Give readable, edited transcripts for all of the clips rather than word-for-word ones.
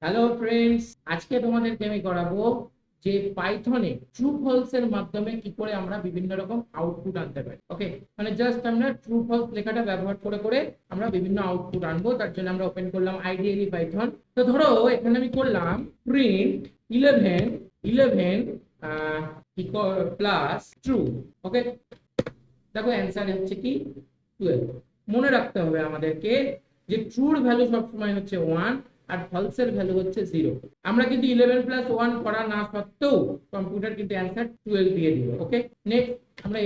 Hello friends, আজকে তোমাদেরকে আমি করাবো যে পাইথনে ট্রু ফলস এর মাধ্যমে কি করে আমরা বিভিন্ন রকম আউটপুট আনতে পারি। ওকে, মানে জাস্ট আমরা ট্রু ফলস লেখাটা ব্যবহার করে করে আমরা বিভিন্ন আউটপুট আনবো। তার জন্য আমরা ওপেন করলাম আইডিয়ালি পাইথন। তো ধরো এখানে আমি করলাম প্রিন্ট 11 11 প্লাস ট্রু। ওকে, দেখো অ্যান্সার হচ্ছে কি 12। মনে রাখতে হবে আমাদেরকে যে ট্রুর ভ্যালু সবসময় হচ্ছে 1 আর ফলসের ভ্যালু হচ্ছে 0। আমরা কিন্তু 11 প্লাস 1 করা না সত্ত্বেও কম্পিউটার কিন্তু অ্যান্সার 12 দিয়ে দিল। ওকে, নেক্সট আমরা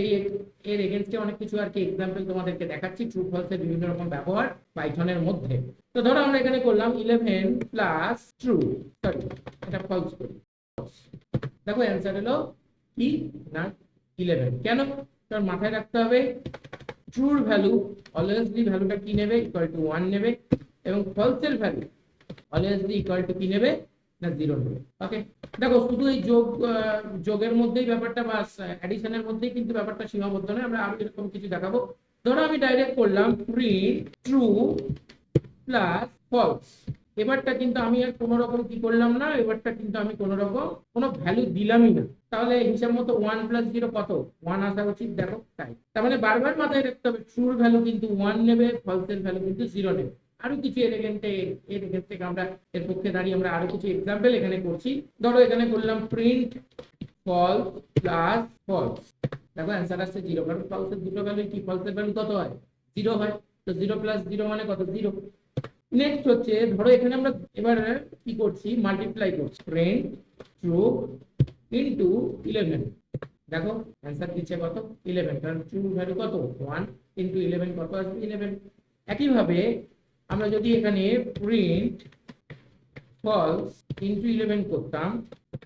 এর এগেইনস্টে অনেক কিছু আর কি এক্সাম্পল তোমাদেরকে দেখাচ্ছি ট্রু ফলসের বিভিন্ন রকম ব্যবহার পাইথনের মধ্যে। তো ধরো আমরা এখানে করলাম 11 প্লাস ট্রু, সরি এটা ফলস করি। দেখো অ্যান্সার হলো কি না 11। কেন? কারণ মাথায় রাখতে হবে ট্রুর ভ্যালু অলওয়েজলি ভ্যালুটা কি নেবে, ইকুয়াল টু 1 নেবে, এবং ফলসের ভ্যালু অলওয়েজলি ইকুয়াল টু কি নেবে না 0 নেবে। ওকে, দেখো শুধু এই যোগের মধ্যেই ব্যাপারটা বা অ্যাডিশনের মধ্যেই কিন্তু ব্যাপারটা সীমাবদ্ধ নয়, আমরা আরো এরকম কিছু দেখাবো। ধরো আমি ডাইরেক্ট করলাম প্রিন্ট ট্রু প্লাস ফলস। এবারটা কিন্তু আমি আর কোনো রকম কি করলাম না, এবারটা কিন্তু আমি কোনো রকম কোনো ভ্যালু দিলামই না। তাহলে হিসাব মতো 1 প্লাস 0 কত? 1 আসা উচিত। দেখো তাই, তার মানে বারবার মাথায় রাখতে হবে ট্রুর ভ্যালু কিন্তু 1 নেবে, ফলসের ভ্যালু কিন্তু 0 নেবে। আরো কিছু এর থেকে আমরা এর পক্ষে দাঁড়িয়ে আমরা আরো কিছু এক্সাম্পল এখানে করছি। ধরো এখানে করলাম প্রিন্ট ফলস প্লাস ফলস। দেখো অ্যান্সার আসছে 0, কারণ ফলসের দুটো ভ্যালু কি, ফলসের ভ্যালু কত হয়? 0 হয়। তো 0 প্লাস 0 মানে কত? 0। নেক্সট হচ্ছে ধরো এখানে আমরা এবার কি করছি, মাল্টিপ্লাই করছি প্রিন্ট ট্রু ইনটু 11। দেখো অ্যান্সার দিচ্ছে কত? 11, কারণ ট্রু ভ্যালু কত? 1 ইনটু 11 কত আসবে? 11। একইভাবে আমরা যদি এখানে প্রিন্ট ফলস ইনটু 11 করতাম,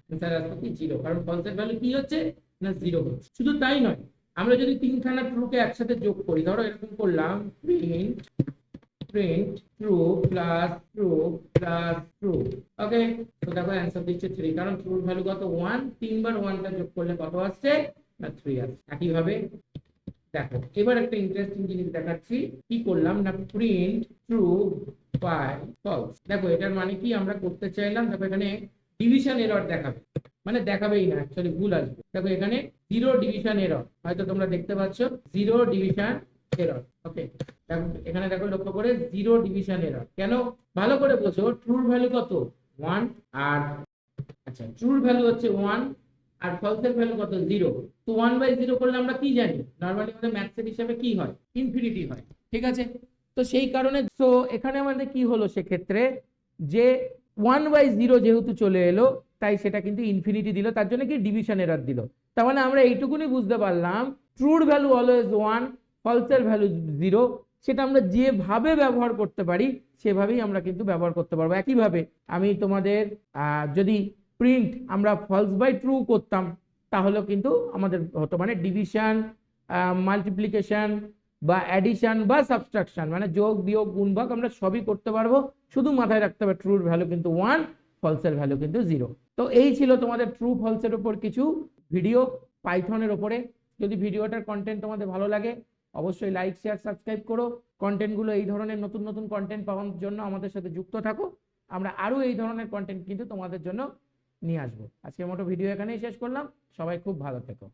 অ্যান্সার আসবে কি 0, কারণ ফলসের ভ্যালু কি হচ্ছে না 0 হচ্ছে। শুধু তাই নয়, আমরা যদি তিনখানা ট্রুকে একসাথে যোগ করি, ধরো এরকম করলাম print print true plus true plus true. Okay, তো দেখো অ্যান্সার দিচ্ছে 3, কারণ ট্রুর ভ্যালু কত? 1, তিনবার 1টা যোগ করলে কত আসছে না 3 আসছে। একইভাবে দেখো এবার একটা ইন্টারেস্টিং জিনিস দেখাচ্ছি। কি করলাম না প্রিন্ট ট্রু বাই ফলস। দেখো এটার মানে কি আমরা করতে চাইলাম, দেখো এখানে ডিভিশন এরর দেখাবে, মানে দেখাবেই না, অ্যাকচুয়ালি ভুল আসবে। দেখো এখানে 0 ডিভিশন এরর, হয়তো তোমরা দেখতে পাচ্ছ 0 ডিভিশন এরর। ওকে, দেখো এখানে দেখো লক্ষ্য করে 0 ডিভিশন এরর কেন? ভালো করে বোঝো, ট্রুর ভ্যালু কত? 1, আর আচ্ছা ট্রুর ভ্যালু হচ্ছে 1 আর ফলসের ভ্যালু কত? 0। তো 1/0 করলে আমরা কি জানি, নরমালি আমাদের ম্যাথসের হিসাবে কি হয়? ইনফিনিটি হয়। ঠিক আছে, তো সেই কারণে তো এখানে আমাদের কি হলো সেক্ষেত্রে, যে 1/0 যেহেতু চলে এলো, তাই সেটা কিন্তু ইনফিনিটি দিল, তার জন্য কি ডিভিশন এরর দিল। তার মানে আমরা এইটুকুনি বুঝতে পারলাম ট্রুর ভ্যালু অলওয়েজ 1, ফলসের ভ্যালু 0। সেটা আমরা যেভাবে ব্যবহার করতে পারি সেভাবেই আমরা কিন্তু ব্যবহার করতে পারবো। একইভাবে আমি তোমাদের যদি প্রিন্ট আমরা ফলস বাই ট্রু করতাম, তাহলেও কিন্তু আমাদের হতো মানে ডিভিশন, মাল্টিপ্লিকেশন বা অ্যাডিশন বা সাবট্রাকশন, মানে যোগ বিয়োগ গুণভাগ আমরা সবই করতে পারবো। শুধু মাথায় রাখতে হবে ট্রুর ভ্যালু কিন্তু 1, ফলসের ভ্যালু কিন্তু 0। তো এই ছিল তোমাদের ট্রু ফলসের উপর কিছু ভিডিও পাইথনের উপরে। যদি ভিডিওটার কন্টেন্ট তোমাদের ভালো লাগে অবশ্যই লাইক শেয়ার সাবস্ক্রাইব করো। কন্টেন্টগুলো এই ধরনের নতুন নতুন কন্টেন্ট পাওয়ার জন্য আমাদের সাথে যুক্ত থাকো। আমরা আরো এই ধরনের কন্টেন্ট কিন্তু তোমাদের জন্য নিয়ে আসবো। আজকের মতো ভিডিও এখানেই শেষ করলাম। সবাই খুব ভালো থেকো।